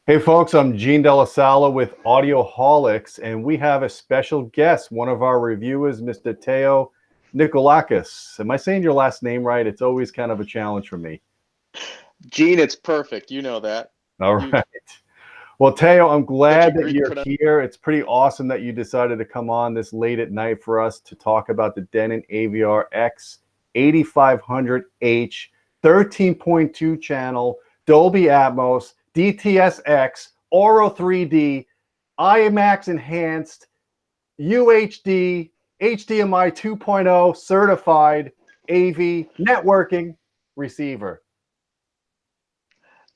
Hey folks, I'm Gene Della Sala with Audioholics, and we have a special guest, one of our reviewers, Mr. Theo Nicolakis. Am I saying your last name right? It's always kind of a challenge for me. Gene, it's perfect. You know that. All You right. Well, Theo, I'm such a glad that Greek you're pronunciation. here. It's pretty awesome that you decided to come on this late at night for us to talk about the Denon AVR-X8500H 13.2 channel, Dolby Atmos, DTS:X, Auro 3D, IMAX enhanced, UHD, HDMI 2.0 certified AV networking receiver.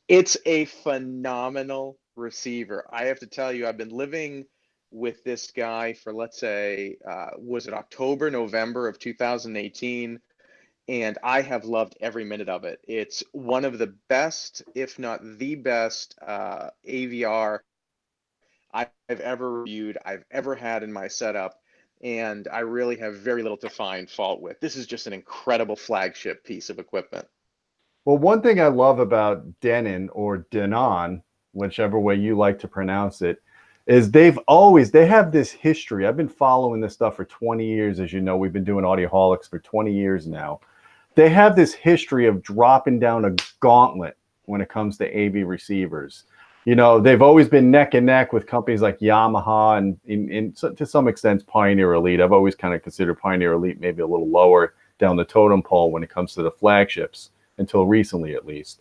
It's a phenomenal receiver. I have to tell you, I've been living with this guy for, let's say, was it October, November of 2018? And I have loved every minute of it. It's one of the best, if not the best, AVR I've ever reviewed, I've ever had in my setup. And I really have very little to find fault with. This is just an incredible flagship piece of equipment. Well, one thing I love about Denon or Denon, whichever way you like to pronounce it, is they have this history. I've been following this stuff for 20 years. As you know, we've been doing Audioholics for 20 years now. They have this history of dropping down a gauntlet when it comes to AV receivers. You know, they've always been neck and neck with companies like Yamaha and to some extent Pioneer Elite. I've always kind of considered Pioneer Elite maybe a little lower down the totem pole when it comes to the flagships, until recently at least.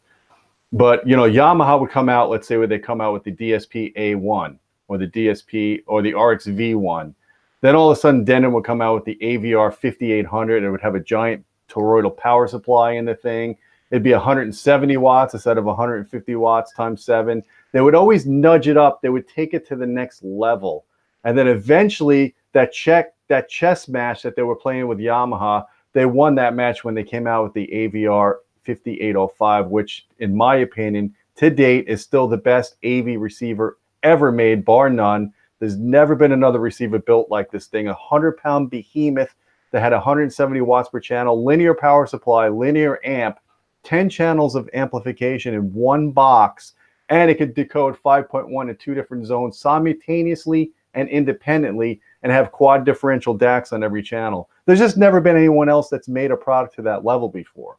But you know, Yamaha would come out, let's say, where they come out with the DSP A1 or the DSP or the RX V1. Then all of a sudden, Denon would come out with the AVR 5800. It would have a giant toroidal power supply in the thing. It'd be 170 watts instead of 150 watts times 7. They would always nudge it up. They would take it to the next level. And then eventually that chess match that they were playing with Yamaha, they won that match when they came out with the AVR 5805, which in my opinion to date is still the best AV receiver ever made, bar none. There's never been another receiver built like this thing. 100-pound behemoth that had 170 watts per channel, linear power supply, linear amp, 10 channels of amplification in one box, and it could decode 5.1 in 2 different zones simultaneously and independently, and have quad differential DACs on every channel. There's just never been anyone else that's made a product to that level before.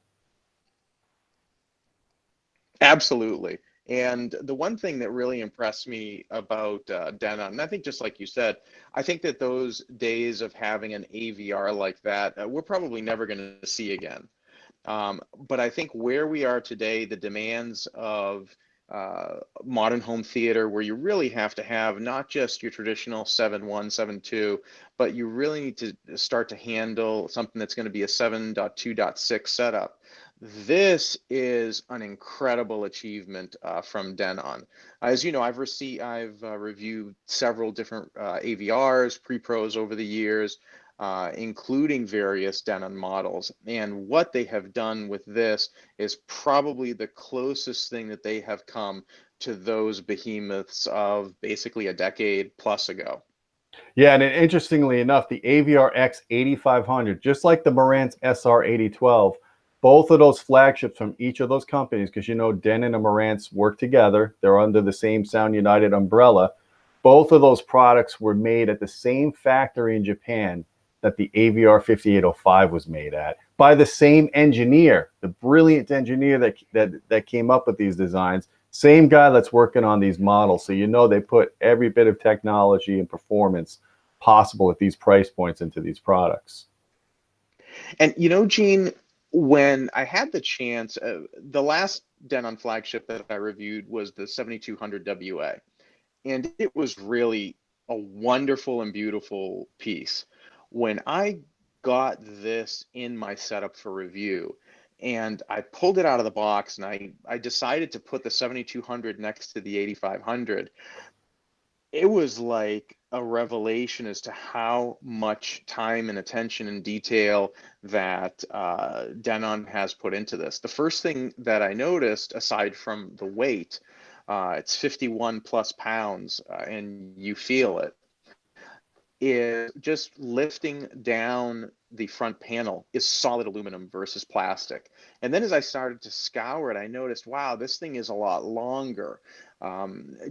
Absolutely. And the one thing that really impressed me about Denon, and I think just like you said, I think that those days of having an AVR like that, we're probably never going to see again. But I think where we are today, the demands of modern home theater, where you really have to have not just your traditional 7.1, 7.2, but you really need to start to handle something that's going to be a 7.2.6 setup. This is an incredible achievement from Denon. As you know, I've reviewed several different AVRs, pre-pros over the years, including various Denon models. And what they have done with this is probably the closest thing that they have come to those behemoths of basically a decade plus ago. Yeah, and interestingly enough, the AVR-X8500, just like the Marantz SR8012, both of those flagships from each of those companies, because you know Denon and Marantz work together, they're under the same Sound United umbrella. Both of those products were made at the same factory in Japan that the AVR 5805 was made at, by the same engineer, the brilliant engineer that came up with these designs. Same guy that's working on these models. So you know they put every bit of technology and performance possible at these price points into these products. And you know, Gene, when I had the chance, the last Denon flagship that I reviewed was the 7200 WA, and it was really a wonderful and beautiful piece. When I got this in my setup for review, and I pulled it out of the box, and I decided to put the 7200 next to the 8500, it was like a revelation as to how much time and attention and detail that Denon has put into this. The first thing that I noticed, aside from the weight, it's 51 plus pounds, and you feel it, is just lifting down the front panel is solid aluminum versus plastic. And then as I started to scour it, I noticed, wow, this thing is a lot longer.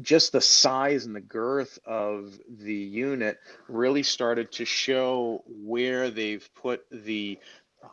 Just the size and the girth of the unit really started to show where they've put the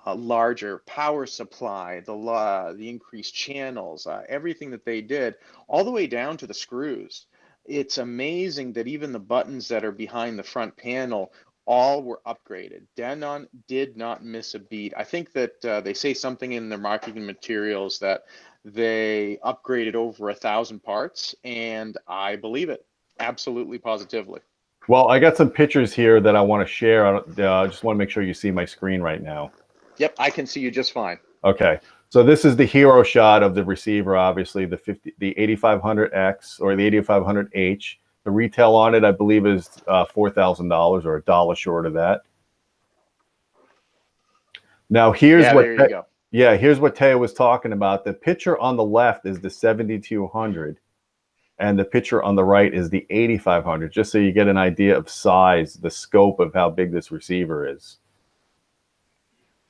larger power supply, the increased channels, everything that they did, all the way down to the screws. It's amazing that even the buttons that are behind the front panel all were upgraded. Denon did not miss a beat. I think that they say something in their marketing materials that they upgraded over 1,000 parts, and I believe it absolutely positively. Well, I got some pictures here that I want to share. I just want to make sure you see my screen right now. Yep, I can see you just fine. Okay, so this is the hero shot of the receiver, obviously the 8500X or the 8500H. The retail on it, I believe, is $4,000 or $1 short of that. Now here's here's what Theo was talking about. The picture on the left is the 7200, and the picture on the right is the 8500. Just so you get an idea of size, the scope of how big this receiver is.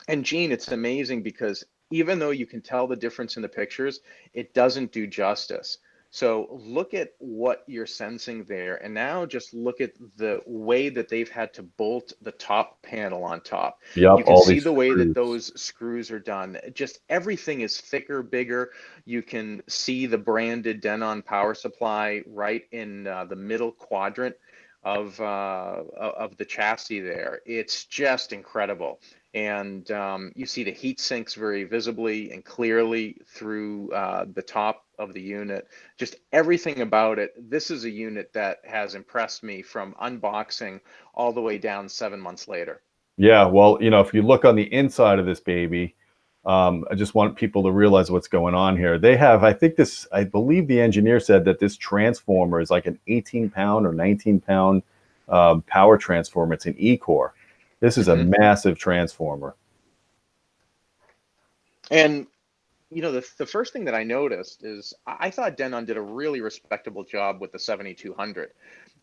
And Gene, it's amazing because even though you can tell the difference in the pictures, it doesn't do justice. So look at what you're sensing there, and now just look at the way that they've had to bolt the top panel on top. Yep, you can see the way that those screws are done. Just everything is thicker, bigger. You can see the branded Denon power supply right in the middle quadrant of the chassis there. It's just incredible. And you see the heat sinks very visibly and clearly through the top of the unit. Just everything about it. This is a unit that has impressed me from unboxing all the way down 7 months later. Yeah, well, you know, if you look on the inside of this baby, I just want people to realize what's going on here. They have, I believe the engineer said that this transformer is like an 18-pound or 19-pound power transformer. It's an E-core. This is a massive transformer. And, you know, the first thing that I noticed is I thought Denon did a really respectable job with the 7200.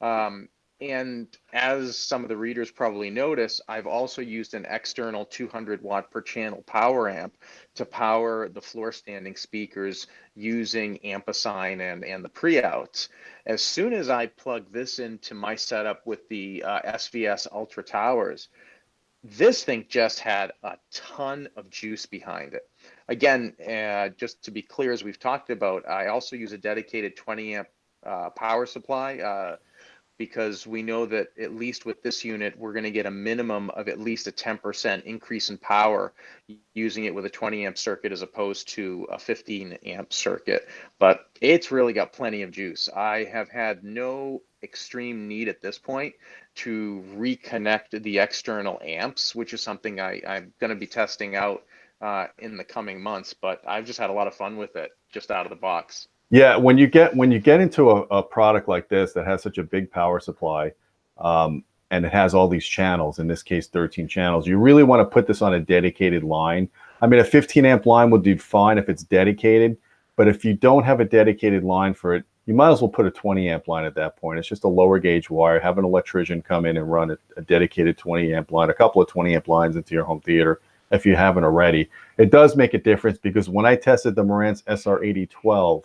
And as some of the readers probably notice, I've also used an external 200 watt per channel power amp to power the floor standing speakers using Amplification and the pre-outs. As soon as I plug this into my setup with the SVS Ultra Towers, this thing just had a ton of juice behind it. Again, just to be clear, as we've talked about, I also use a dedicated 20 amp power supply because we know that at least with this unit, we're going to get a minimum of at least a 10% increase in power using it with a 20 amp circuit as opposed to a 15 amp circuit. But it's really got plenty of juice. I have had no extreme need at this point to reconnect the external amps, which is something I'm going to be testing out in the coming months. But I've just had a lot of fun with it just out of the box. Yeah, when you get into a product like this that has such a big power supply, and it has all these channels, in this case 13 channels, you really want to put this on a dedicated line. I mean, a 15 amp line will do fine if it's dedicated, but if you don't have a dedicated line for it, you might as well put a 20 amp line at that point. It's just a lower gauge wire. Have an electrician come in and run a dedicated 20 amp line, a couple of 20 amp lines into your home theater if you haven't already. It does make a difference because when I tested the Marantz SR8012,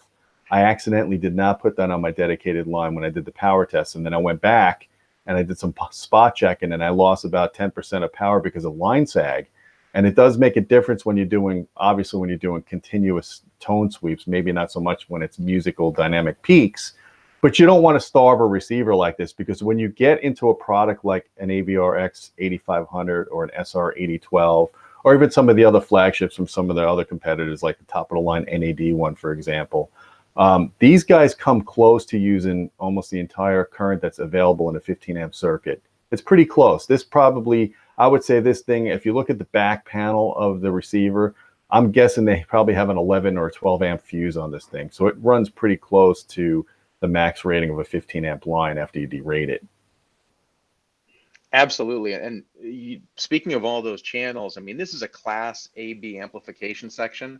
I accidentally did not put that on my dedicated line when I did the power test. And then I went back and I did some spot checking and I lost about 10% of power because of line sag. And it does make a difference when you're doing, obviously when you're doing continuous tone sweeps, maybe not so much when it's musical dynamic peaks, but you don't want to starve a receiver like this because when you get into a product like an AVR-X8500 or an SR8012, or even some of the other flagships from some of the other competitors like the top of the line NAD one, for example, these guys come close to using almost the entire current that's available in a 15 amp circuit. It's pretty close. This probably, I would say this thing, if you look at the back panel of the receiver, I'm guessing they probably have an 11 or 12 amp fuse on this thing. So it runs pretty close to the max rating of a 15 amp line after you derate it. Absolutely. And speaking of all those channels, I mean, this is a Class AB amplification section.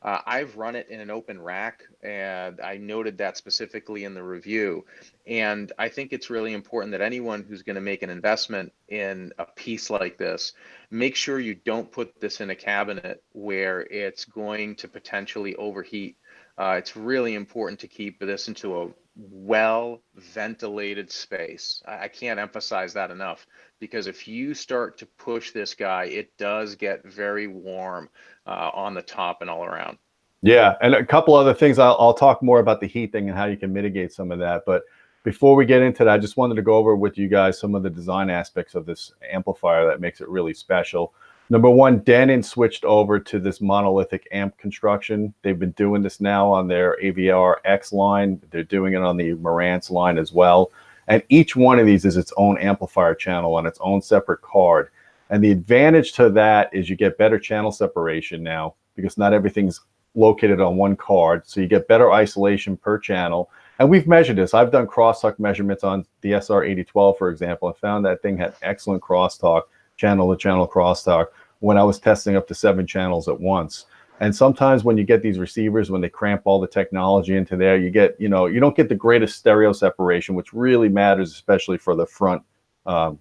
I've run it in an open rack, and I noted that specifically in the review. And I think it's really important that anyone who's going to make an investment in a piece like this, make sure you don't put this in a cabinet where it's going to potentially overheat. It's really important to keep this into a well ventilated space. I can't emphasize that enough, because if you start to push this guy, it does get very warm on the top and all around. Yeah, and a couple other things. I'll talk more about the heat thing and how you can mitigate some of that. But before we get into that, I just wanted to go over with you guys some of the design aspects of this amplifier that makes it really special. Number one, Denon switched over to this monolithic amp construction. They've been doing this now on their AVR-X line. They're doing it on the Marantz line as well. And each one of these is its own amplifier channel on its own separate card. And the advantage to that is you get better channel separation now, because not everything's located on one card, so you get better isolation per channel. And we've measured this. I've done crosstalk measurements on the SR8012, for example, and found that thing had excellent crosstalk, channel to channel crosstalk, when I was testing up to 7 channels at once. And sometimes when you get these receivers, when they cramp all the technology into there, you get, you don't get the greatest stereo separation, which really matters, especially for the front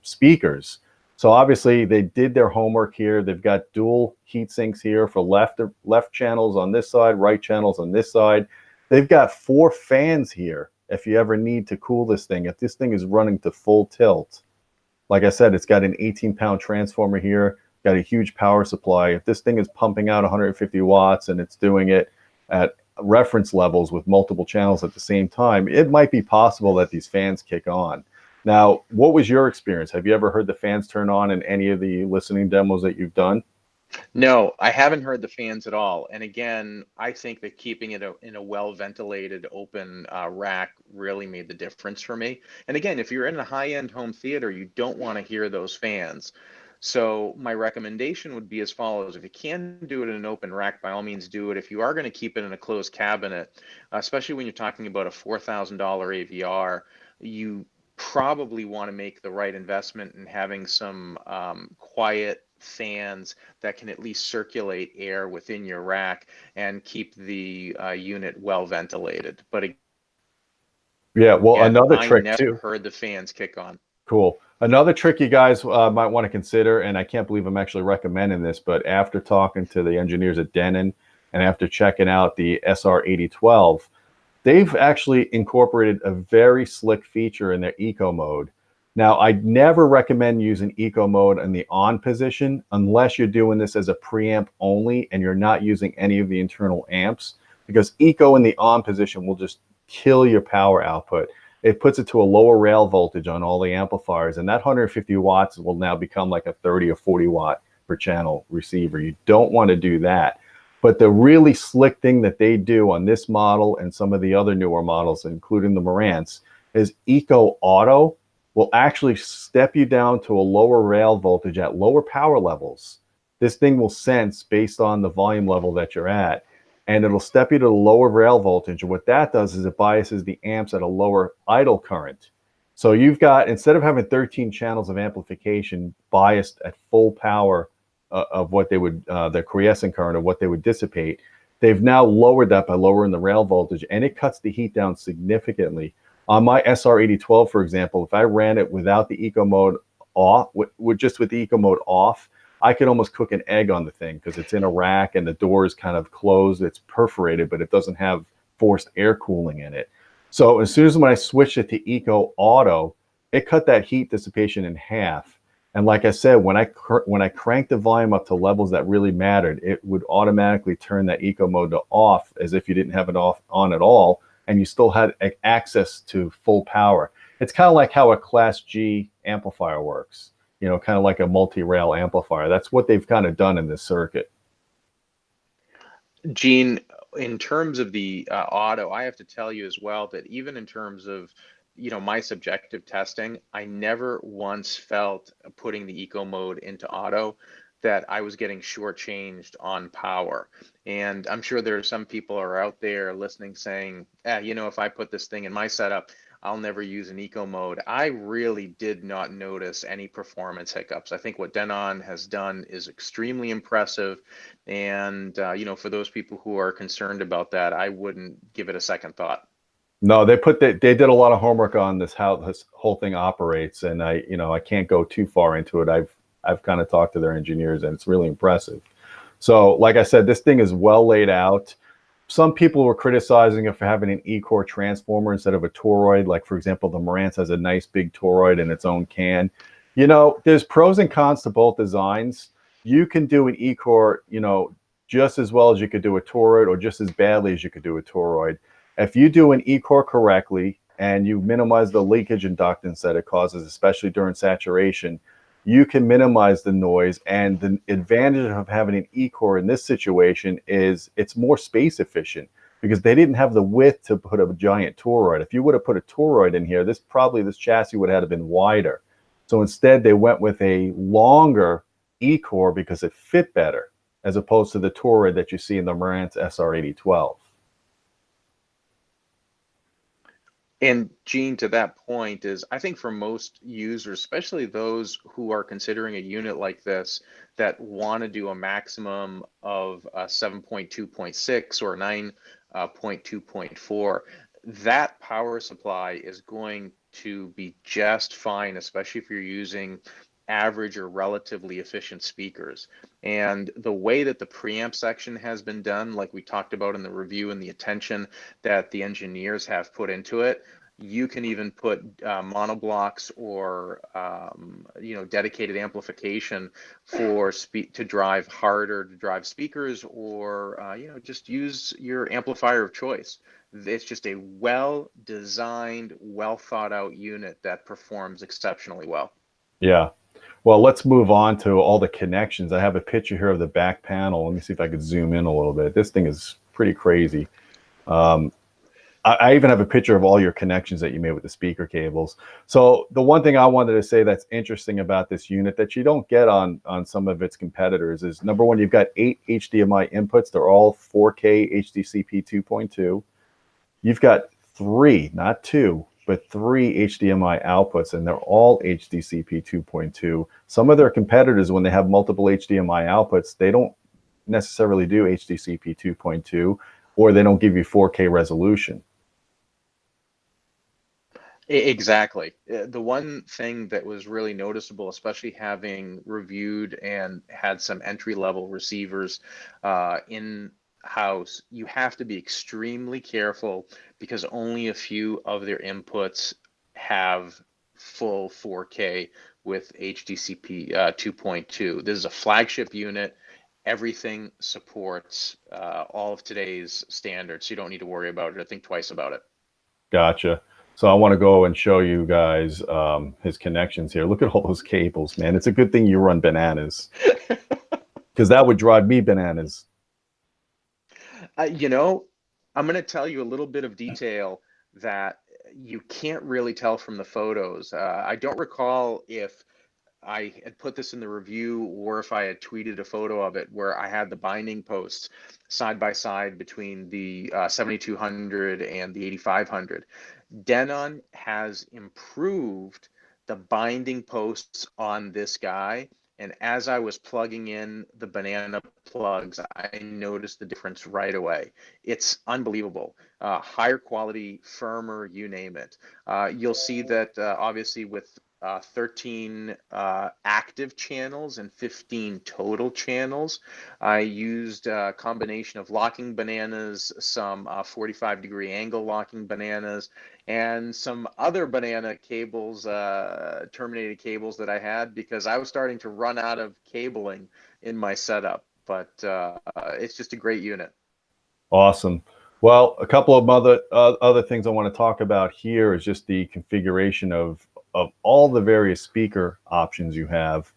speakers. So obviously they did their homework here. They've got dual heat sinks here for left channels on this side, right channels on this side. They've got 4 fans here if you ever need to cool this thing. If this thing is running to full tilt, like I said, it's got an 18-pound transformer here, got a huge power supply. If this thing is pumping out 150 watts and it's doing it at reference levels with multiple channels at the same time, it might be possible that these fans kick on. Now, what was your experience? Have you ever heard the fans turn on in any of the listening demos that you've done? No, I haven't heard the fans at all. And again, I think that keeping it in a well-ventilated open rack really made the difference for me. And again, if you're in a high-end home theater, you don't want to hear those fans. So my recommendation would be as follows. If you can do it in an open rack, by all means do it. If you are going to keep it in a closed cabinet, especially when you're talking about a $4,000 AVR, you probably want to make the right investment in having some quiet fans that can at least circulate air within your rack and keep the unit well ventilated. But Yeah, well, again, another I trick never too. heard the fans kick on. Cool. Another trick you guys might want to consider, and I can't believe I'm actually recommending this, but after talking to the engineers at Denon and after checking out the SR8012, they've actually incorporated a very slick feature in their eco mode. Now, I'd never recommend using eco mode in the on position unless you're doing this as a preamp only and you're not using any of the internal amps, because eco in the on position will just kill your power output. It puts it to a lower rail voltage on all the amplifiers, and that 150 watts will now become like a 30 or 40 watt per channel receiver. You don't want to do that. But the really slick thing that they do on this model and some of the other newer models, including the Marantz, is Eco Auto will actually step you down to a lower rail voltage at lower power levels. This thing will sense based on the volume level that you're at, and it'll step you to the lower rail voltage. And what that does is it biases the amps at a lower idle current. So you've got, instead of having 13 channels of amplification biased at full power of what they would, the quiescent current of what they would dissipate, they've now lowered that by lowering the rail voltage, and it cuts the heat down significantly. On my SR8012, for example, if I ran it without the eco mode off, just with the eco mode off, I could almost cook an egg on the thing because it's in a rack and the door is kind of closed. It's perforated, but it doesn't have forced air cooling in it. So as soon as when I switched it to Eco Auto, it cut that heat dissipation in half. And like I said, when I cranked the volume up to levels that really mattered, it would automatically turn that eco mode to off as if you didn't have it on at all, and you still had access to full power. It's kind of like how a Class G amplifier works, kind of like a multi-rail amplifier. That's what they've kind of done in this circuit. Gene, in terms of the auto, I have to tell you as well that even in terms of my subjective testing, I never once felt putting the eco mode into auto that I was getting shortchanged on power. And I'm sure there are some people are out there listening saying, if I put this thing in my setup, I'll never use an eco mode. I really did not notice any performance hiccups. I think what Denon has done is extremely impressive. And, you know, for those people who are concerned about that, I wouldn't give it a second thought. No, they did a lot of homework on this, how this whole thing operates, and I can't go too far into it. I've kind of talked to their engineers, and it's really impressive. So, like I said, this thing is well laid out. Some people were criticizing it for having an E-core transformer instead of a toroid. Like, for example, the Marantz has a nice big toroid in its own can. You know, there's pros and cons to both designs. You can do an E-core, you know, just as well as you could do a toroid, or just as badly as you could do a toroid. If you do an E-core correctly and you minimize the leakage inductance that it causes, especially during saturation, you can minimize the noise. And the advantage of having an E-core in this situation is it's more space efficient, because they didn't have the width to put a giant toroid. If you would have put a toroid in here, this chassis would have been wider. So instead they went with a longer E-core because it fit better, as opposed to the toroid that you see in the Marantz SR8012. And Gene, to that point, is I think for most users, especially those who are considering a unit like this that want to do a maximum of 7.2.6 or 9.2.4, that power supply is going to be just fine, especially if you're using average or relatively efficient speakers. And the way that the preamp section has been done, like we talked about in the review, and the attention that the engineers have put into it, you can even put monoblocks or you know, dedicated amplification for to drive harder to drive speakers, or you know, just use your amplifier of choice. It's just a well-designed, well-thought-out unit that performs exceptionally well. Yeah. Well, let's move on to all the connections. I have a picture here of the back panel. Let me see if I could zoom in a little bit. This thing is pretty crazy. I even have a picture of all your connections that you made with the speaker cables. So the one thing I wanted to say that's interesting about this unit that you don't get on some of its competitors is, number one, you've got 8 HDMI inputs. They're all 4K HDCP 2.2. You've got 3, not 2, but 3 HDMI outputs, and they're all HDCP 2.2. Some of their competitors, when they have multiple HDMI outputs, they don't necessarily do HDCP 2.2, or they don't give you 4K resolution. Exactly. The one thing that was really noticeable, especially having reviewed and had some entry-level receivers in-house, you have to be extremely careful, because only a few of their inputs have full 4K with HDCP 2.2. This is a flagship unit. Everything supports all of today's standards, so you don't need to worry about it or think twice about it. Gotcha. So I want to go and show you guys his connections here. Look at all those cables, man. It's a good thing you run bananas, because that would drive me bananas. You know, I'm going to tell you a little bit of detail that you can't really tell from the photos. I don't recall if I had put this in the review or if I had tweeted a photo of it, where I had the binding posts side by side between the 7200 and the 8500. Denon has improved the binding posts on this guy, and as I was plugging in the banana plugs, I noticed the difference right away. It's unbelievable. Higher quality, firmer, you name it. You'll see that obviously with 13 active channels and 15 total channels. I used a combination of locking bananas, some 45-degree angle locking bananas, and some other banana cables, terminated cables that I had, because I was starting to run out of cabling in my setup. But it's just a great unit. Awesome. Well, a couple of other things I want to talk about here is just the configuration of all the various speaker options you have.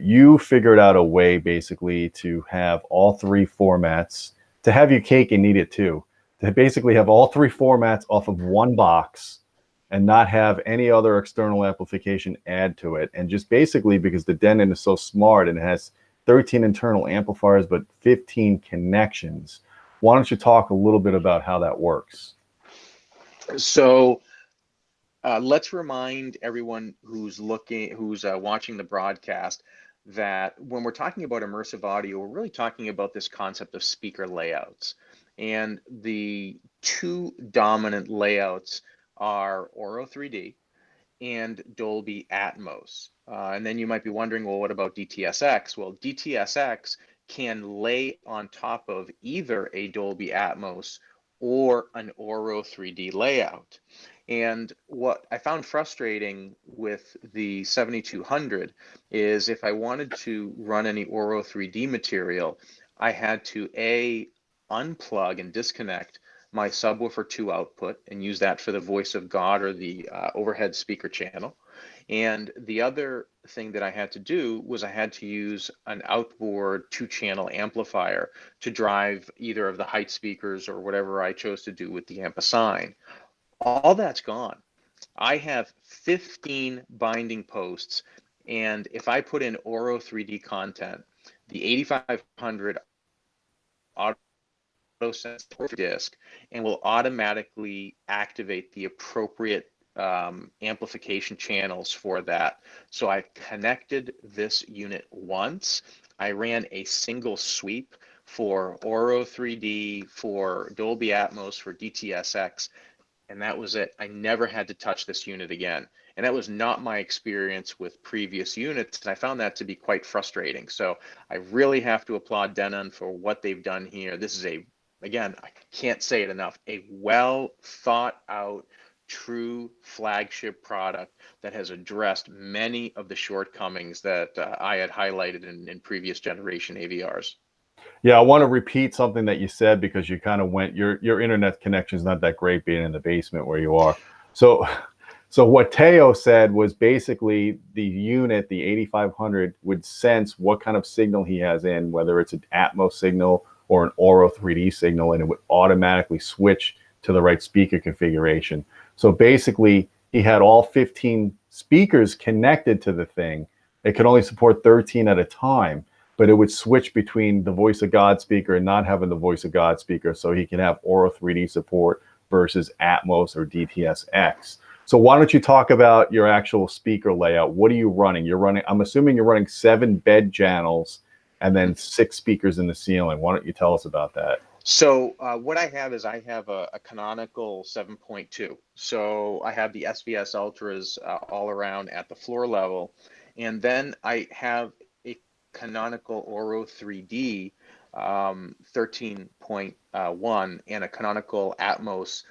You figured out a way basically to have all 3 formats, to have your cake and eat it too, to basically have all 3 formats off of one box and not have any other external amplification add to it. And just basically, because the Denon is so smart and it has 13 internal amplifiers but 15 connections, why don't you talk a little bit about how that works? So Let's remind everyone who's watching the broadcast that when we're talking about immersive audio, we're really talking about this concept of speaker layouts. And the two dominant layouts are Auro 3D and Dolby Atmos. And then you might be wondering, well, what about DTS:X? Well, DTS:X can lay on top of either a Dolby Atmos or an Auro 3D layout. And what I found frustrating with the 7200 is if I wanted to run any Auro 3D material, I had to unplug and disconnect my Subwoofer 2 output and use that for the voice of God or the overhead speaker channel. And the other thing that I had to do was I had to use an outboard 2-channel amplifier to drive either of the height speakers or whatever I chose to do with the amp assign. All that's gone. I have 15 binding posts, and if I put in Auro 3D content, the 8500 auto sense disc and will automatically activate the appropriate amplification channels for that. So I connected this unit once. I ran a single sweep for Auro 3D, for Dolby Atmos, for DTS:X, and that was it. I never had to touch this unit again. And that was not my experience with previous units. And I found that to be quite frustrating. So I really have to applaud Denon for what they've done here. This is again, I can't say it enough, a well thought out, true flagship product that has addressed many of the shortcomings that I had highlighted in previous generation AVRs. Yeah, I want to repeat something that you said because you kind of went, your internet connection is not that great being in the basement where you are. So what Theo said was basically the unit, the 8500, would sense what kind of signal he has in, whether it's an Atmos signal or an Auro 3D signal, and it would automatically switch to the right speaker configuration. So basically, he had all 15 speakers connected to the thing. It could only support 13 at a time, but it would switch between the voice of God speaker and not having the voice of God speaker, so he can have Auro 3D support versus Atmos or DTS:X. So why don't you talk about your actual speaker layout? What are you running? I'm assuming you're running 7 bed channels and then 6 speakers in the ceiling. Why don't you tell us about that? So what I have is I have a canonical 7.2. So I have the SVS Ultras all around at the floor level. And then I have a canonical Auro 3D 13.1 and a canonical Atmos.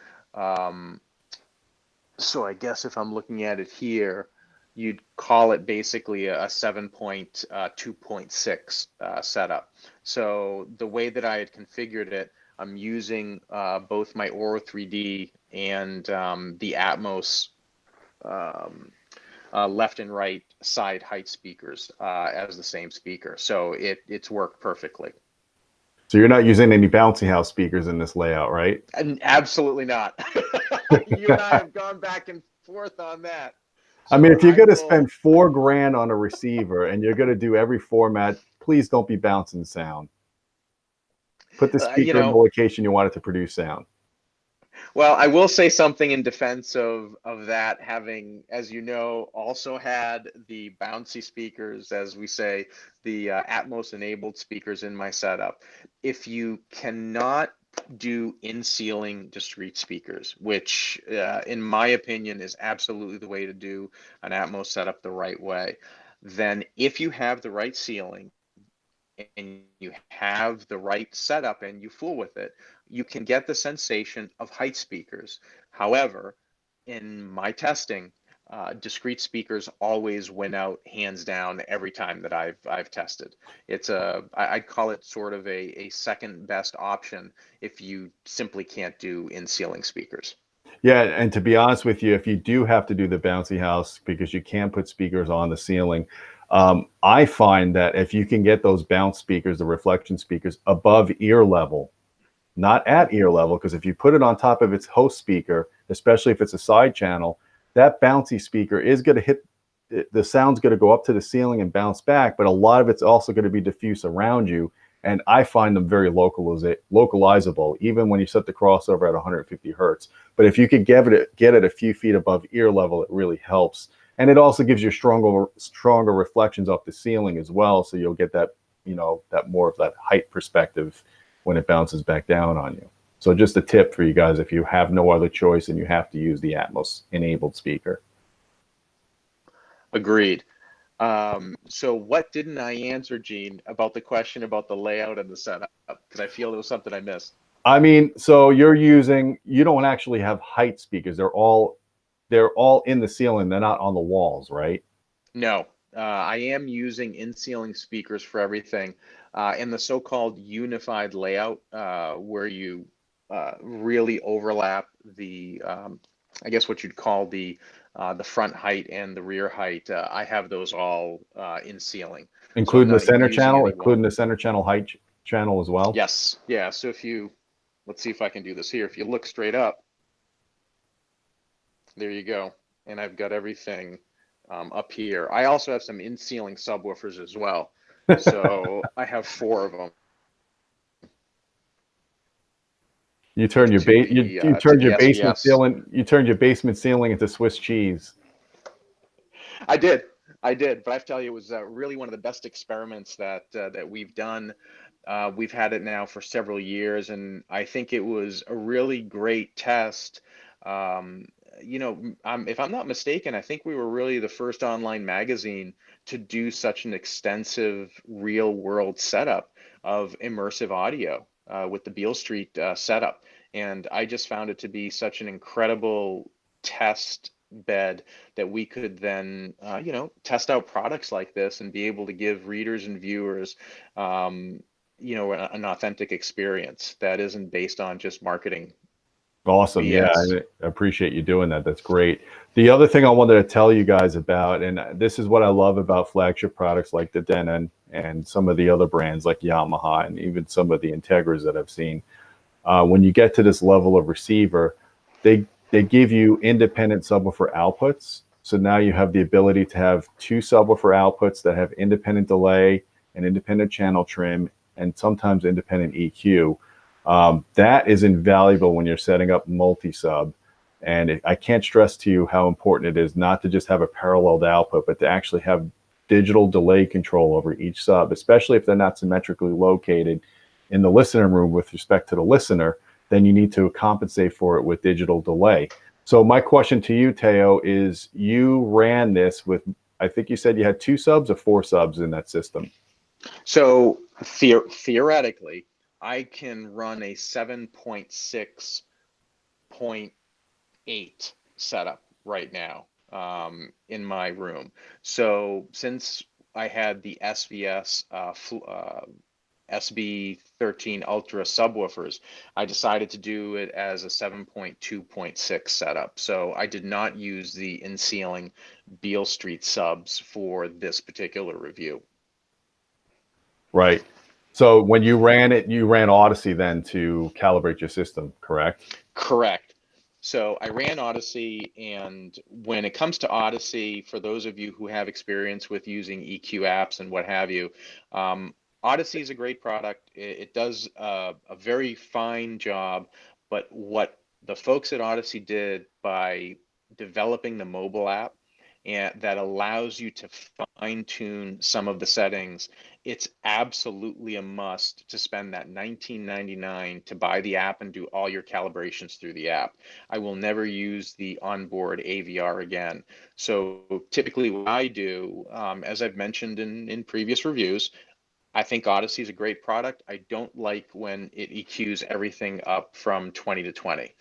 So I guess if I'm looking at it here, you'd call it basically a 7.2.6 setup. So the way that I had configured it, I'm using both my Auro 3D and the Atmos left and right side height speakers as the same speaker. So it's worked perfectly. So you're not using any bouncy house speakers in this layout, right? And absolutely not. You and I have gone back and forth on that. So I mean, if you're going to spend $4 grand on a receiver and you're going to do every format, please don't be bouncing sound. Put the speaker in the location you want it to produce sound. Well, I will say something in defense of that, having, as you know, also had the bouncy speakers, as we say, the Atmos enabled speakers in my setup. If you cannot do in-ceiling discrete speakers, which in my opinion is absolutely the way to do an Atmos setup the right way, then if you have the right ceiling and you have the right setup and you fool with it, you can get the sensation of height speakers. However, in my testing, discrete speakers always win out hands down every time that I've tested. It's I'd call it sort of a second best option if you simply can't do in-ceiling speakers. Yeah, and to be honest with you, if you do have to do the bouncy house because you can't put speakers on the ceiling, I find that if you can get those bounce speakers, the reflection speakers, above ear level, not at ear level, because if you put it on top of its host speaker, especially if it's a side channel, that bouncy speaker is going to hit, the sound's going to go up to the ceiling and bounce back, but a lot of it's also going to be diffuse around you, And I find them very localizable, even when you set the crossover at 150 hertz. But if you could get it a few feet above ear level, it really helps. And it also gives you stronger reflections off the ceiling as well. So you'll get that, that more of that height perspective when it bounces back down on you. So just a tip for you guys, if you have no other choice and you have to use the Atmos enabled speaker. Agreed. So what didn't I answer, Gene, about the question about the layout and the setup? Because I feel it was something I missed. I mean, so you don't actually have height speakers. They're all in the ceiling. They're not on the walls, right? No, I am using in-ceiling speakers for everything. In the so-called unified layout, where you really overlap the, I guess what you'd call the front height and the rear height. I have those all in ceiling, so I'm Including the not center using channel, any one. height channel as well. Yes, yeah. So let's see if I can do this here. If you look straight up, there you go, and I've got everything up here. I also have some in-ceiling subwoofers as well, so I have 4 of them. You turned your to the basement SVS. ceiling. You turned your basement ceiling into Swiss cheese. I did, but I have to tell you, it was really one of the best experiments that we've done. We've had it now for several years, and I think it was a really great test. Um, if I'm not mistaken, I think we were really the first online magazine to do such an extensive real-world setup of immersive audio with the Beale Street setup. And I just found it to be such an incredible test bed that we could then, test out products like this and be able to give readers and viewers, an authentic experience that isn't based on just marketing Awesome. Yeah, BS. I appreciate you doing that. That's great. The other thing I wanted to tell you guys about, and this is what I love about flagship products like the Denon and some of the other brands like Yamaha and even some of the Integras that I've seen. When you get to this level of receiver, they give you independent subwoofer outputs. So now you have the ability to have 2 subwoofer outputs that have independent delay and independent channel trim and sometimes independent EQ. That is invaluable when you're setting up multi-sub. And I can't stress to you how important it is not to just have a paralleled output, but to actually have digital delay control over each sub, especially if they're not symmetrically located in the listening room with respect to the listener. Then you need to compensate for it with digital delay. So my question to you, Theo, is you ran this with, I think you said you had 2 subs or 4 subs in that system. So theoretically, I can run a 7.6.8 setup right now in my room. So since I had the SVS SB13 Ultra subwoofers, I decided to do it as a 7.2.6 setup. So I did not use the in-ceiling Beale Street subs for this particular review. Right. So when you ran it, you ran Odyssey then to calibrate your system, correct? Correct. So I ran Odyssey, and when it comes to Odyssey, for those of you who have experience with using EQ apps and what have you, Odyssey is a great product. It does a very fine job, but what the folks at Odyssey did by developing the mobile app and that allows you to fine tune some of the settings, it's absolutely a must to spend that $19.99 to buy the app and do all your calibrations through the app. I will never use the onboard AVR again. So typically what I do, as I've mentioned in previous reviews, I think Odyssey is a great product. I don't like when it EQs everything up from 20 to 20,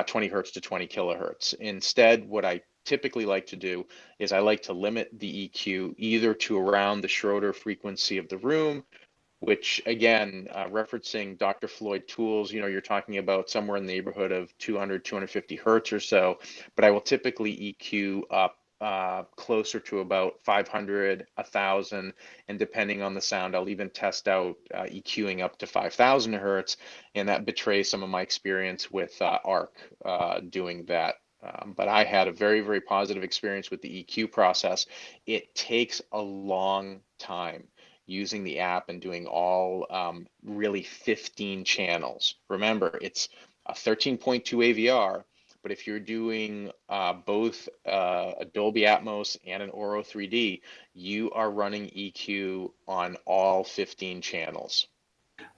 20 hertz to 20 kilohertz. Instead, what I typically like to do is I like to limit the EQ either to around the Schroeder frequency of the room, which again, referencing Dr. Floyd tools, you're talking about somewhere in the neighborhood of 200, 250 hertz or so, but I will typically EQ up closer to about 500, 1,000, and depending on the sound, I'll even test out EQing up to 5,000 hertz, and that betrays some of my experience with ARC doing that. But I had a very, very positive experience with the EQ process. It takes a long time. using the app and doing all really 15 channels. Remember, it's a 13.2 AVR, but if you're doing both a Dolby Atmos and an Oro 3D, you are running EQ on all 15 channels.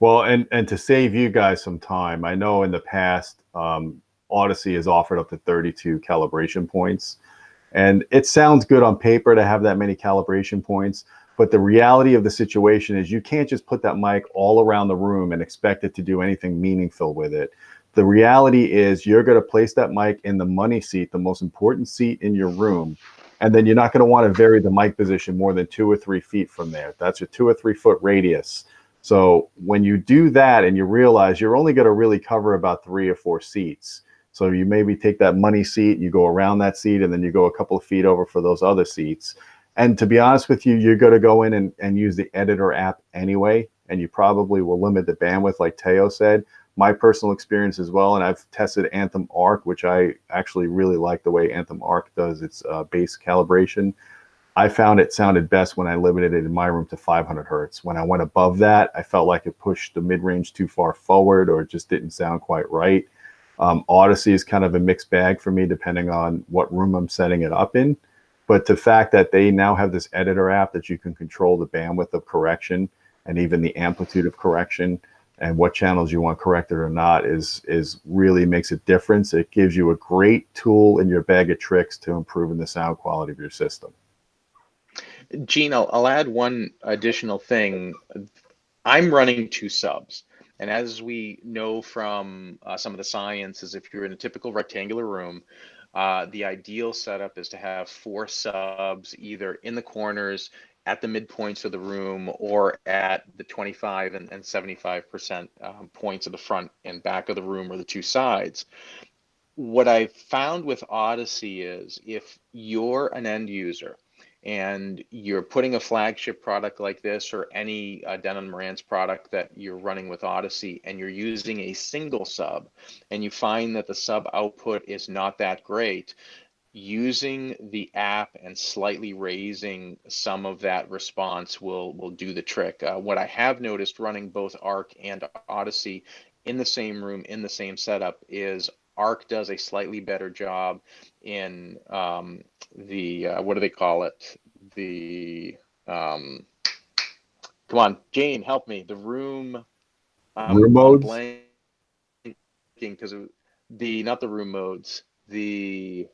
Well, and to save you guys some time, I know in the past, Odyssey has offered up to 32 calibration points. And it sounds good on paper to have that many calibration points, but the reality of the situation is you can't just put that mic all around the room and expect it to do anything meaningful with it. The reality is you're going to place that mic in the money seat, the most important seat in your room, and then you're not going to want to vary the mic position more than 2 or 3 feet from there. That's a 2 or 3 foot radius. So when you do that and you realize you're only going to really cover about 3 or 4 seats, so you maybe take that money seat, you go around that seat, and then you go a couple of feet over for those other seats. And to be honest with you, you're going to go in and use the editor app anyway, and you probably will limit the bandwidth like Theo said. My personal experience as well, and I've tested Anthem Arc, which I actually really like the way Anthem Arc does its bass calibration. I found it sounded best when I limited it in my room to 500 hertz. When I went above that, I felt like it pushed the mid-range too far forward or it just didn't sound quite right. Odyssey is kind of a mixed bag for me depending on what room I'm setting it up in. But the fact that they now have this editor app that you can control the bandwidth of correction and even the amplitude of correction and what channels you want corrected or not is really makes a difference. It gives you a great tool in your bag of tricks to improving the sound quality of your system. Gene, I'll add one additional thing. I'm running 2 subs. And as we know from some of the science is if you're in a typical rectangular room, the ideal setup is to have 4 subs either in the corners, at the midpoints of the room, or at the 25 and 75% points of the front and back of the room or the 2 sides. What I've found with Odyssey is if you're an end user and you're putting a flagship product like this or any Denon Marantz product that you're running with Odyssey and you're using a single sub and you find that the sub output is not that great, using the app and slightly raising some of that response will do the trick. What I have noticed running both Arc and Odyssey in the same room, in the same setup, is Arc does a slightly better job in the what do they call it? The come on, Jane, help me. The room. Room I'm modes? blanking because the not the room modes. The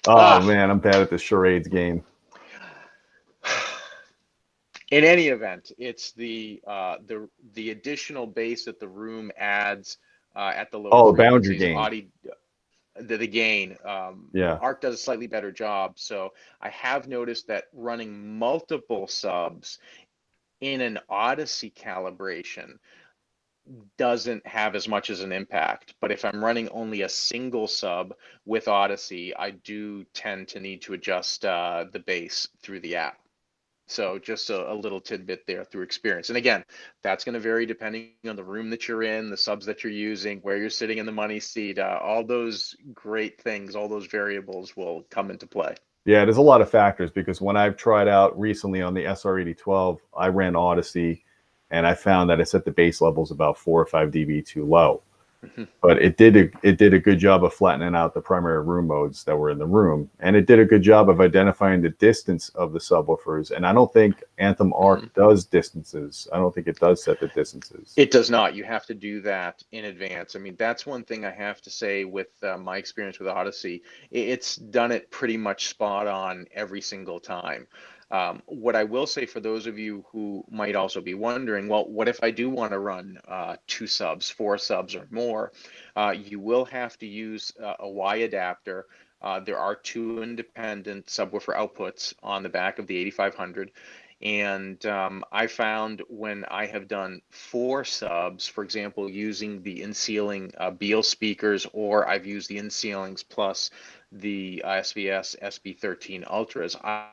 Oh man, I'm bad at the charades game. In any event, it's the additional bass that the room adds at the lower Boundary frequencies. gain. The gain. Yeah. Arc does a slightly better job. So I have noticed that running multiple subs in an Odyssey calibration doesn't have as much as an impact. But if I'm running only a single sub with Odyssey, I do tend to need to adjust the bass through the app. So just a little tidbit there through experience. And again, that's going to vary depending on the room that you're in, the subs that you're using, where you're sitting in the money seat. All those great things, all those variables will come into play. Yeah, there's a lot of factors because when I've tried out recently on the SR8012, I ran Odyssey and I found that I set the bass levels about 4 or 5 dB too low. But it did a good job of flattening out the primary room modes that were in the room, and it did a good job of identifying the distance of the subwoofers. And I don't think Anthem Arc does distances. I don't think it does set the distances. It does not. You have to do that in advance. I mean, that's one thing I have to say with my experience with Odyssey. It's done it pretty much spot on every single time. What I will say for those of you who might also be wondering, well, what if I do want to run 2 subs, 4 subs or more? You will have to use a Y adapter. There are 2 independent subwoofer outputs on the back of the 8500. And I found when I have done 4 subs, for example, using the in-ceiling Beal speakers, or I've used the in-ceilings plus the SVS SB13 Ultras, I've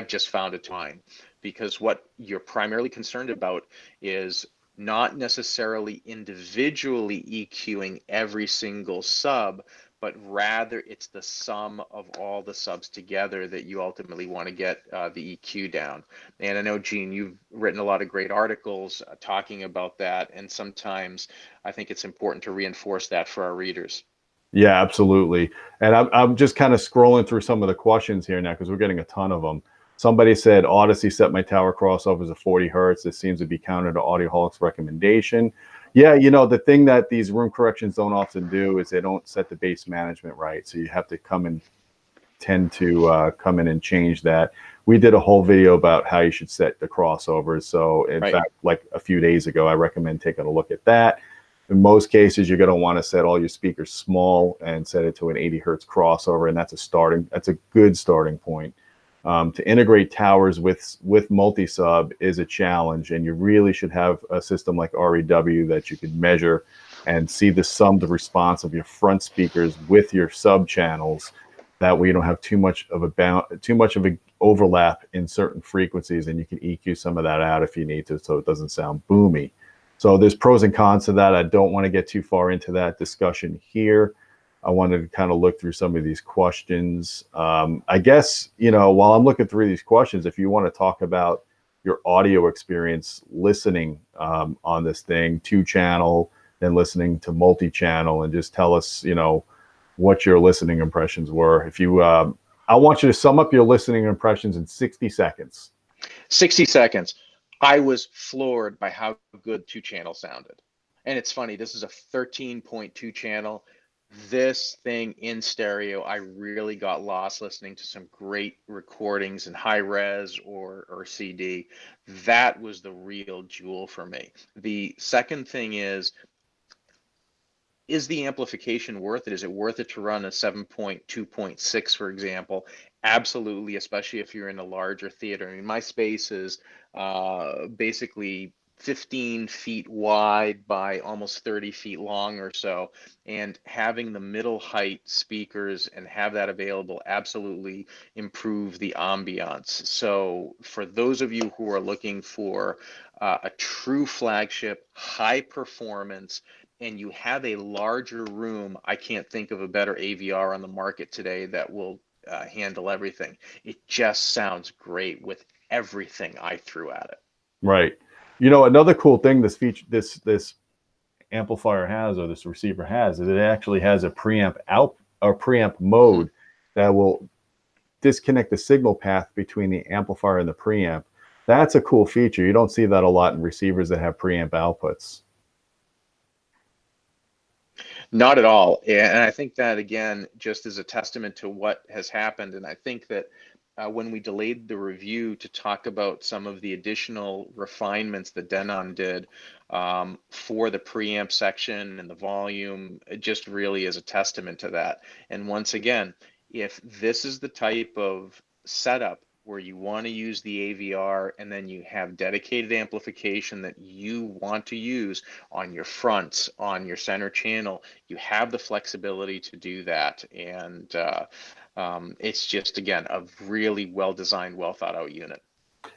just found it fine, because what you're primarily concerned about is not necessarily individually EQing every single sub, but rather it's the sum of all the subs together that you ultimately want to get the EQ down. And I know, Gene, you've written a lot of great articles talking about that, and sometimes I think it's important to reinforce that for our readers. Yeah, absolutely. And I'm just kind of scrolling through some of the questions here now because we're getting a ton of them. Somebody said Odyssey set my tower crossovers at 40 hertz. This seems to be counter to Audioholics recommendation. Yeah, you know, the thing that these room corrections don't often do is they don't set the bass management right. So you have to come in and change that. We did a whole video about how you should set the crossovers. So in fact, like a few days ago, I recommend taking a look at that. In most cases, you're going to want to set all your speakers small and set it to an 80 hertz crossover, and that's a good starting point. To integrate towers with multi-sub is a challenge, and you really should have a system like REW that you can measure and see the summed response of your front speakers with your sub channels. That way, you don't have too much of an overlap in certain frequencies, and you can EQ some of that out if you need to, so it doesn't sound boomy. So there's pros and cons to that. I don't want to get too far into that discussion here. I wanted to kind of look through some of these questions. I guess, you know, while I'm looking through these questions, if you want to talk about your audio experience listening on this thing, 2-channel, then listening to multi-channel, and just tell us, you know, what your listening impressions were. If you, I want you to sum up your listening impressions in 60 seconds. 60 seconds. I was floored by how good 2-channel sounded. And it's funny, this is a 13.2 channel. This thing in stereo, I really got lost listening to some great recordings in high res or CD. That was the real jewel for me. The second thing is the amplification worth it? Is it worth it to run a 7.2.6, for example? Absolutely, especially if you're in a larger theater. I mean, my space is basically 15 feet wide by almost 30 feet long or so, and having the middle height speakers and have that available absolutely improve the ambiance. So for those of you who are looking for a true flagship, high performance, and you have a larger room, I can't think of a better AVR on the market today that will handle everything. It just sounds great with everything I threw at it. Right. You know, another cool thing this amplifier has, or this receiver has, is it actually has a preamp out or preamp mode that will disconnect the signal path between the amplifier and the preamp. That's a cool feature. You don't see that a lot in receivers that have preamp outputs. Not at all. And I think that, again, just is a testament to what has happened. And I think that when we delayed the review to talk about some of the additional refinements that Denon did for the preamp section and the volume, it just really is a testament to that. And once again, if this is the type of setup where you want to use the AVR and then you have dedicated amplification that you want to use on your fronts, on your center channel, you have the flexibility to do that. And it's just, again, a really well-designed, well-thought-out unit.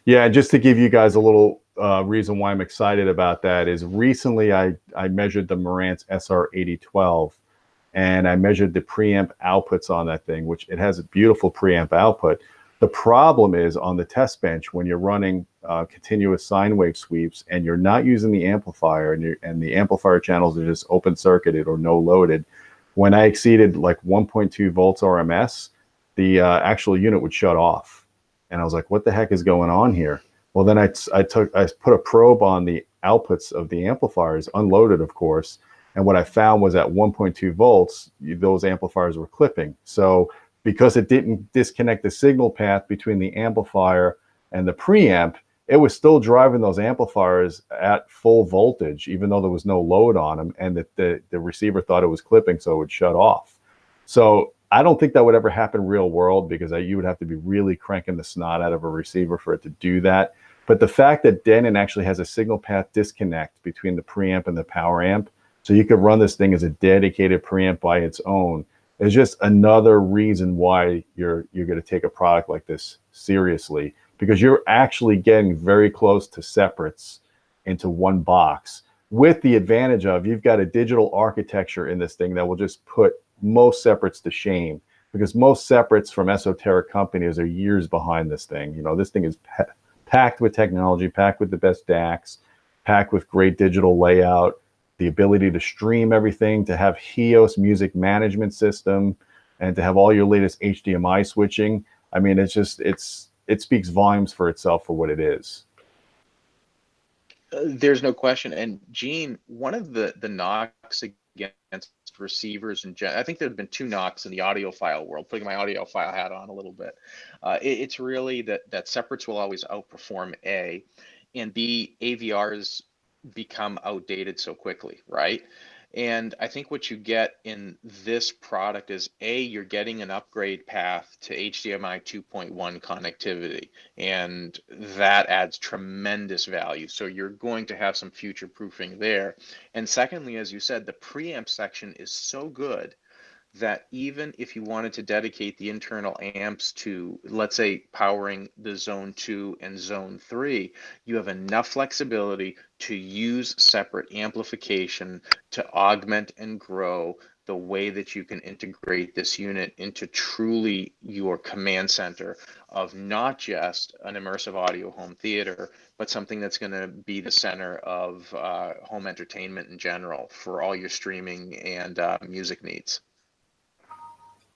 Yeah, just to give you guys a little reason why I'm excited about that is recently I measured the Marantz SR8012, and I measured the preamp outputs on that thing, which it has a beautiful preamp output. The problem is on the test bench when you're running continuous sine wave sweeps and you're not using the amplifier and the amplifier channels are just open circuited or no loaded. When I exceeded like 1.2 volts RMS, the actual unit would shut off, and I was like, "What the heck is going on here?" Well, then I put a probe on the outputs of the amplifiers, unloaded, of course, and what I found was at 1.2 volts, those amplifiers were clipping. So because it didn't disconnect the signal path between the amplifier and the preamp, it was still driving those amplifiers at full voltage, even though there was no load on them, and that the receiver thought it was clipping, so it would shut off. So I don't think that would ever happen real world, because you would have to be really cranking the snot out of a receiver for it to do that. But the fact that Denon actually has a signal path disconnect between the preamp and the power amp, so you could run this thing as a dedicated preamp by its own, is just another reason why you're going to take a product like this seriously, because you're actually getting very close to separates into one box, with the advantage of you've got a digital architecture in this thing that will just put most separates to shame, because most separates from esoteric companies are years behind this thing. You know, this thing is packed with technology, packed with the best DACs, packed with great digital layout, the ability to stream everything, to have HEOS music management system, and to have all your latest HDMI switching. I mean, it's just, it speaks volumes for itself for what it is. There's no question. And Gene, one of the knocks against receivers and I think there have been two knocks in the audiophile world, putting my audiophile hat on a little bit. It's really that separates will always outperform A, and B, AVRs become outdated so quickly, right? And I think what you get in this product is A, you're getting an upgrade path to HDMI 2.1 connectivity, and that adds tremendous value. So you're going to have some future proofing there. And secondly, as you said, the preamp section is so good that even if you wanted to dedicate the internal amps to, let's say, powering the zone 2 and zone 3, you have enough flexibility to use separate amplification to augment and grow the way that you can integrate this unit into truly your command center of not just an immersive audio home theater, but something that's going to be the center of home entertainment in general for all your streaming and music needs.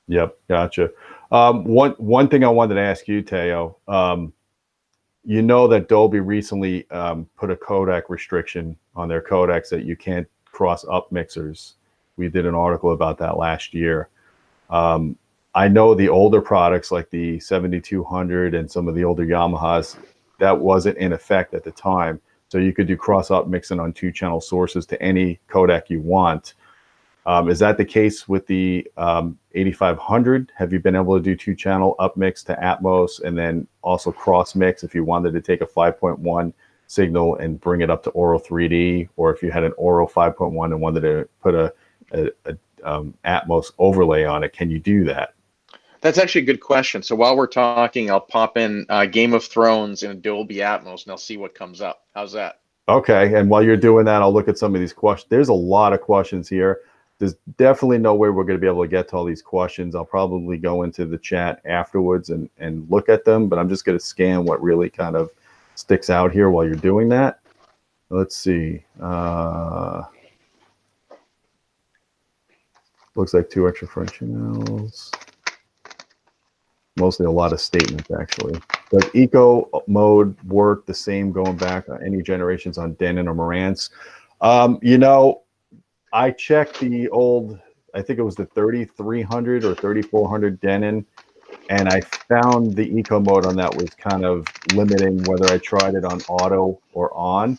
Yep, gotcha. One thing I wanted to ask you, Theo, you know that Dolby recently put a codec restriction on their codecs that you can't cross up mixers. We did an article about that last year. I know the older products like the 7200 and some of the older Yamahas, that wasn't in effect at the time. So you could do cross up mixing on 2-channel sources to any codec you want. Is that the case with the 8500? Have you been able to do 2-channel up mix to Atmos and then also cross mix if you wanted to take a 5.1 signal and bring it up to Auro 3D, or if you had an Auro 5.1 and wanted to put a Atmos overlay on it? Can you do that? That's actually a good question. So while we're talking, I'll pop in Game of Thrones in Dolby Atmos, and I'll see what comes up. How's that? Okay, and while you're doing that, I'll look at some of these questions. There's a lot of questions here. There's definitely no way we're going to be able to get to all these questions. I'll probably go into the chat afterwards and look at them, but I'm just going to scan what really kind of sticks out here while you're doing that. Let's see. Looks like 2 extra front channels. Mostly a lot of statements, actually. Does eco mode work the same going back on any generations on Denon or Marantz? You know, I checked the old, I think it was the 3300 or 3400 Denon, and I found the eco mode on that was kind of limiting whether I tried it on auto or on,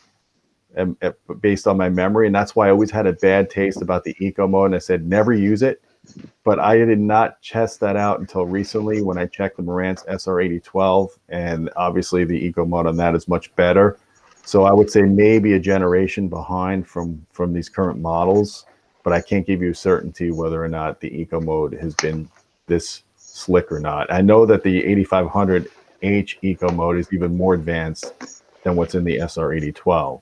and based on my memory. And that's why I always had a bad taste about the eco mode, and I said never use it. But I did not test that out until recently when I checked the Marantz SR8012, and obviously the eco mode on that is much better. So I would say maybe a generation behind from these current models, but I can't give you certainty whether or not the eco mode has been this slick or not. I know that the 8500H eco mode is even more advanced than what's in the SR8012.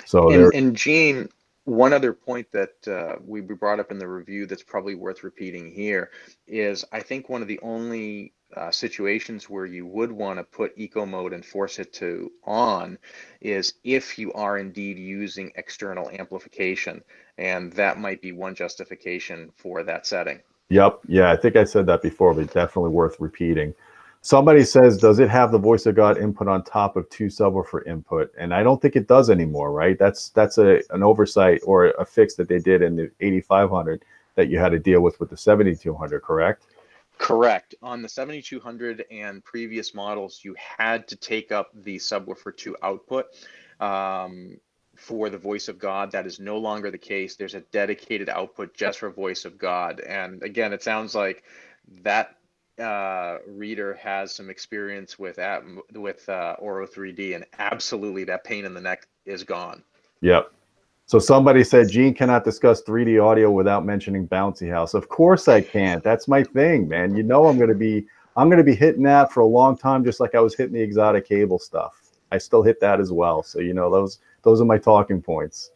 So and Gene, one other point that we brought up in the review that's probably worth repeating here is I think one of the only situations where you would want to put eco mode and force it to on is if you are indeed using external amplification, and that might be one justification for that setting. Yep. Yeah, I think I said that before, but definitely worth repeating. Somebody says, does it have the voice of God input on top of 2 subwoofer input? And I don't think it does anymore, right? That's an oversight or a fix that they did in the 8500 that you had to deal with the 7200, correct? Correct. On the 7200 and previous models, you had to take up the subwoofer 2 output for the voice of God. That is no longer the case. There's a dedicated output just for voice of God. And again, it sounds like that reader has some experience with Auro 3D, and absolutely that pain in the neck is gone. Yep. So somebody said Gene cannot discuss 3D audio without mentioning Bouncy House. Of course I can't. That's my thing, man. You know I'm gonna be hitting that for a long time, just like I was hitting the exotic cable stuff. I still hit that as well. So you know those are my talking points.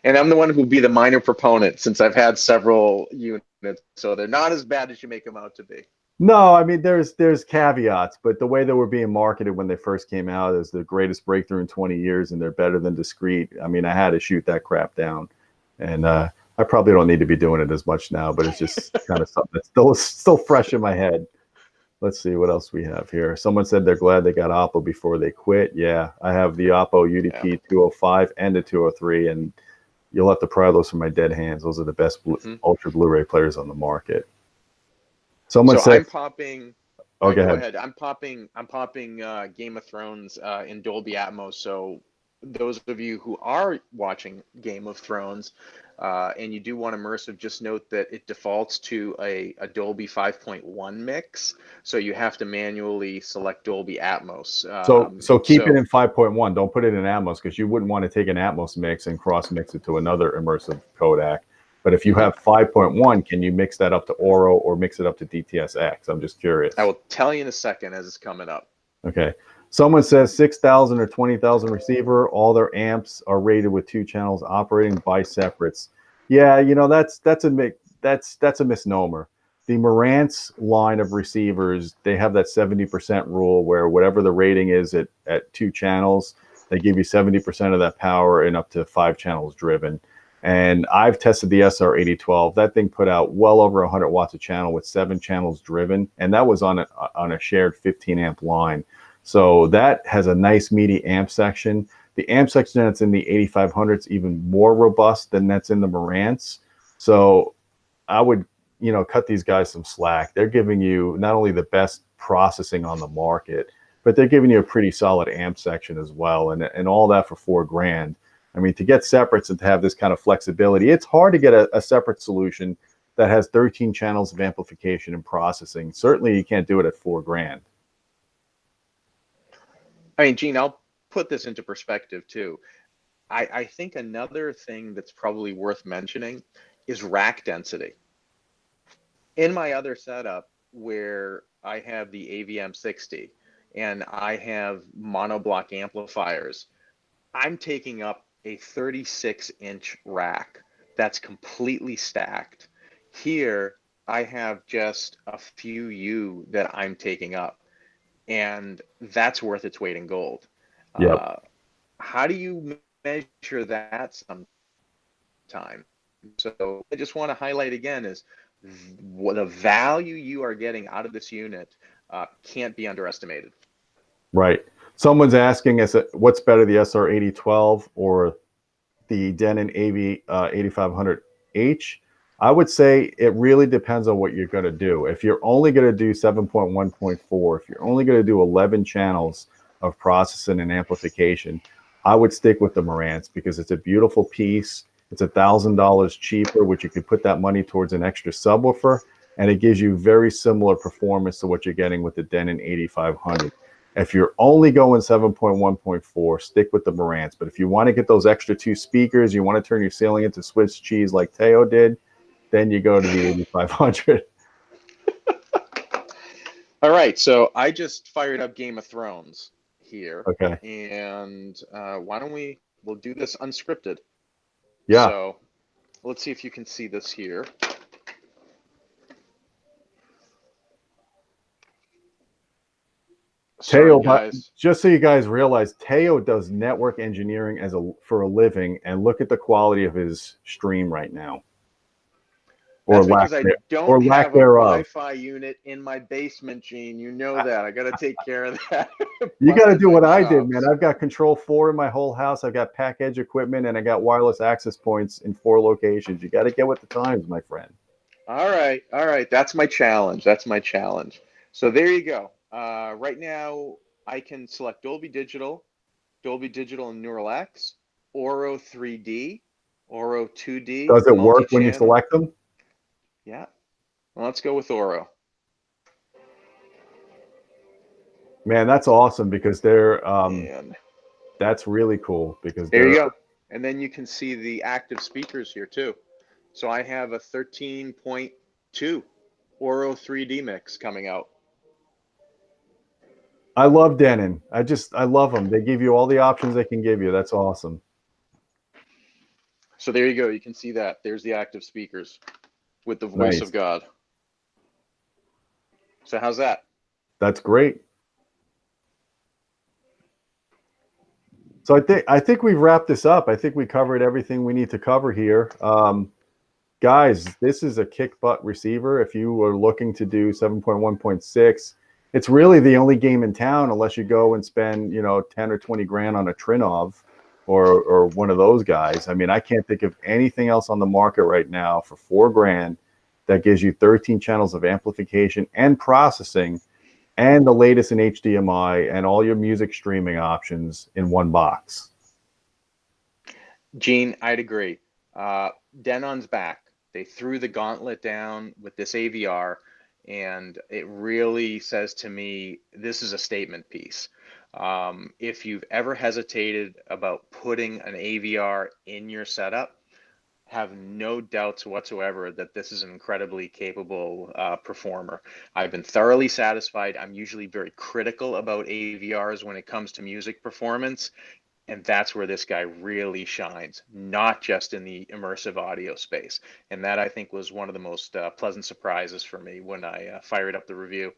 And I'm the one who'll be the minor proponent since I've had several units, so they're not as bad as you make them out to be. No, I mean there's caveats, but the way they were being marketed when they first came out is the greatest breakthrough in 20 years, and they're better than discrete. I mean, I had to shoot that crap down, and I probably don't need to be doing it as much now, but it's just kind of something that's still fresh in my head. Let's see what else we have here. Someone said they're glad they got Oppo before they quit. Yeah, I have the Oppo UDP 205 and the 203, and you'll have to pry those from my dead hands. Those are the best Ultra Blu-ray players on the market. Someone said, I'm popping. Oh, go ahead. ahead. I'm popping Game of Thrones in Dolby Atmos. So those of you who are watching Game of Thrones and you do want immersive, just note that it defaults to a Dolby 5.1 mix. So you have to manually select Dolby Atmos. So keep it in 5.1. Don't put it in Atmos, because you wouldn't want to take an Atmos mix and cross mix it to another immersive codec. But if you have 5.1, can you mix that up to Oro or mix it up to DTS-X? I'm just curious. I will tell you in a second as it's coming up. Okay. Someone says 6,000 or 20,000 receiver. All their amps are rated with 2 channels operating by separates. Yeah, you know, that's a misnomer. The Marantz line of receivers, they have that 70% rule where whatever the rating is at 2 channels, they give you 70% of that power and up to 5 channels driven. And I've tested the SR8012. That thing put out well over 100 watts a channel with 7 channels driven, and that was on a shared 15 amp line. So that has a nice meaty amp section. The amp section that's in the 8500 is even more robust than that's in the Marantz. So I would, cut these guys some slack. They're giving you not only the best processing on the market, but they're giving you a pretty solid amp section as well, and all that for $4,000. I mean, to get separates and to have this kind of flexibility, it's hard to get a separate solution that has 13 channels of amplification and processing. Certainly, you can't do it at $4,000. I mean, Gene, I'll put this into perspective too. I think another thing that's probably worth mentioning is rack density. In my other setup, where I have the AVM60 and I have monoblock amplifiers, I'm taking up a 36-inch rack that's completely stacked. Here, I have just a few U that I'm taking up, and that's worth its weight in gold. Yep. How do you measure that sometime? So I just want to highlight again is what the value you are getting out of this unit can't be underestimated. Right. Someone's asking us, what's better, the SR8012 or the Denon AV-8500H? I would say it really depends on what you're going to do. If you're only going to do 7.1.4, if you're only going to do 11 channels of processing and amplification, I would stick with the Marantz because it's a beautiful piece. It's $1,000 cheaper, which you could put that money towards an extra subwoofer, and it gives you very similar performance to what you're getting with the Denon 8500. If you're only going 7.1.4, stick with the Marantz. But if you want to get those extra 2 speakers, you want to turn your ceiling into Swiss cheese like Theo did, then you go to the 8500. All right, so I just fired up Game of Thrones here. Okay. And why don't we'll do this unscripted. Yeah. So let's see if you can see this here. Theo, guys. Just so you guys realize, Theo does network engineering for a living, and look at the quality of his stream right now. That's because I don't have a Wi-Fi unit in my basement, Gene. You know that. I got to take care of that. You got to do what I did, man. I've got Control 4 in my whole house. I've got pack edge equipment, and I got wireless access points in 4 locations. You got to get with the times, my friend. All right. All right. That's my challenge. That's my challenge. So there you go. Right now, I can select Dolby Digital and Neural X, Oro 3D, Oro 2D. Does it work when you select them? Yeah. Well, let's go with Oro. Man, that's awesome because they're that's really cool because there you go. And then you can see the active speakers here too. So I have a 13.2 Oro 3D mix coming out. I love Denon. I love them. They give you all the options they can give you. That's awesome. So there you go. You can see that. There's the active speakers with the voice Nice. of God. So how's that? That's great. So I think we've wrapped this up. I think we covered everything we need to cover here. Guys, this is a kick butt receiver. If you were looking to do 7.1.6, it's really the only game in town, unless you go and spend, 10 or 20 grand on a Trinov or one of those guys. I mean, I can't think of anything else on the market right now for 4 grand that gives you 13 channels of amplification and processing and the latest in HDMI and all your music streaming options in one box. Gene, I'd agree. Denon's back. They threw the gauntlet down with this AVR, and it really says to me, this is a statement piece. If you've ever hesitated about putting an AVR in your setup, have no doubts whatsoever that this is an incredibly capable performer. I've been thoroughly satisfied. I'm usually very critical about AVRs when it comes to music performance, and that's where this guy really shines, not just in the immersive audio space. And that, I think, was one of the most pleasant surprises for me when I fired up the review.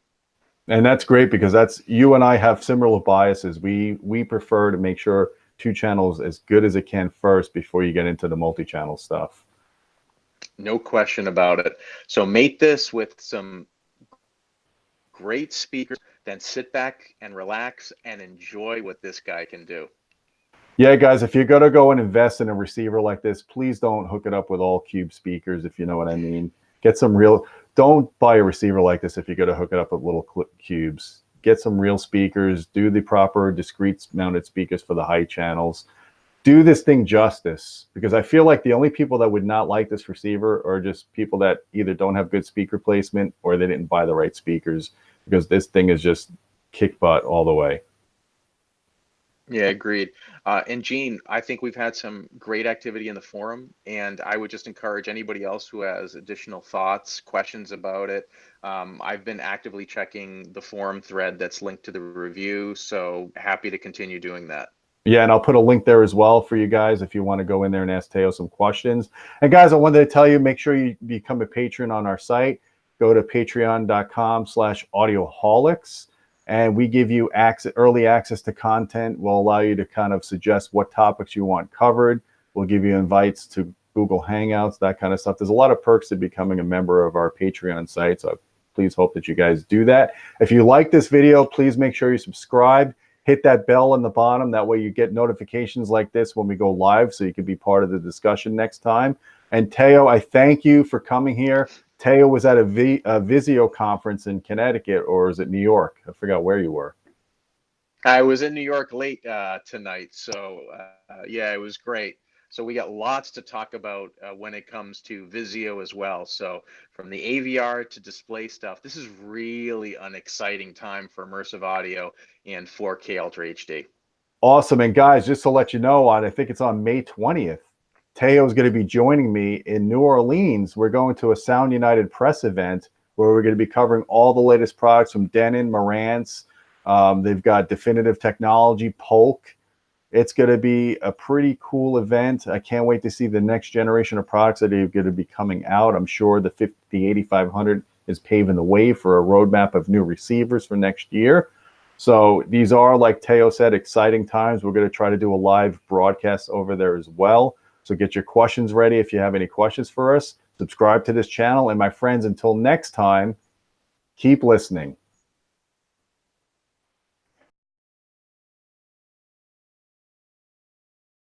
And that's great, because you and I have similar biases. We prefer to make sure 2 channels as good as it can first before you get into the multi-channel stuff. No question about it. So mate this with some great speakers, then sit back and relax and enjoy what this guy can do. Yeah, guys, if you're going to go and invest in a receiver like this, please don't hook it up with all cube speakers, if you know what I mean. Get some real, don't buy a receiver like this if you're going to hook it up with little cubes. Get some real speakers, do the proper discrete mounted speakers for the high channels. Do this thing justice, because I feel like the only people that would not like this receiver are just people that either don't have good speaker placement or they didn't buy the right speakers, because this thing is just kick butt all the way. Yeah, agreed. And Gene, I think we've had some great activity in the forum, and I would just encourage anybody else who has additional thoughts, questions about it. I've been actively checking the forum thread that's linked to the review, so happy to continue doing that. Yeah, and I'll put a link there as well for you guys if you want to go in there and ask Theo some questions. And guys, I wanted to tell you, make sure you become a patron on our site. Go to patreon.com/audioholics. And we give you early access to content. We'll allow you to kind of suggest what topics you want covered. We'll give you invites to Google Hangouts, that kind of stuff. There's a lot of perks to becoming a member of our Patreon site, so please hope that you guys do that. If you like this video, please make sure you subscribe. Hit that bell on the bottom. That way you get notifications like this when we go live, so you can be part of the discussion next time. And Theo, I thank you for coming here. Theo was at a Vizio conference in Connecticut, or is it New York? I forgot where you were. I was in New York late tonight, so yeah, it was great. So we got lots to talk about when it comes to Vizio as well. So from the AVR to display stuff, this is really an exciting time for immersive audio and 4K Ultra HD. Awesome. And guys, just to let you know, I think it's on May 20th. Theo is going to be joining me in New Orleans. We're going to a Sound United press event where we're going to be covering all the latest products from Denon, Marantz. They've got Definitive Technology, Polk. It's going to be a pretty cool event. I can't wait to see the next generation of products that are going to be coming out. I'm sure the 8500 is paving the way for a roadmap of new receivers for next year. So these are, like Theo said, exciting times. We're going to try to do a live broadcast over there as well. So get your questions ready if you have any questions for us. Subscribe to this channel. And my friends, until next time, keep listening.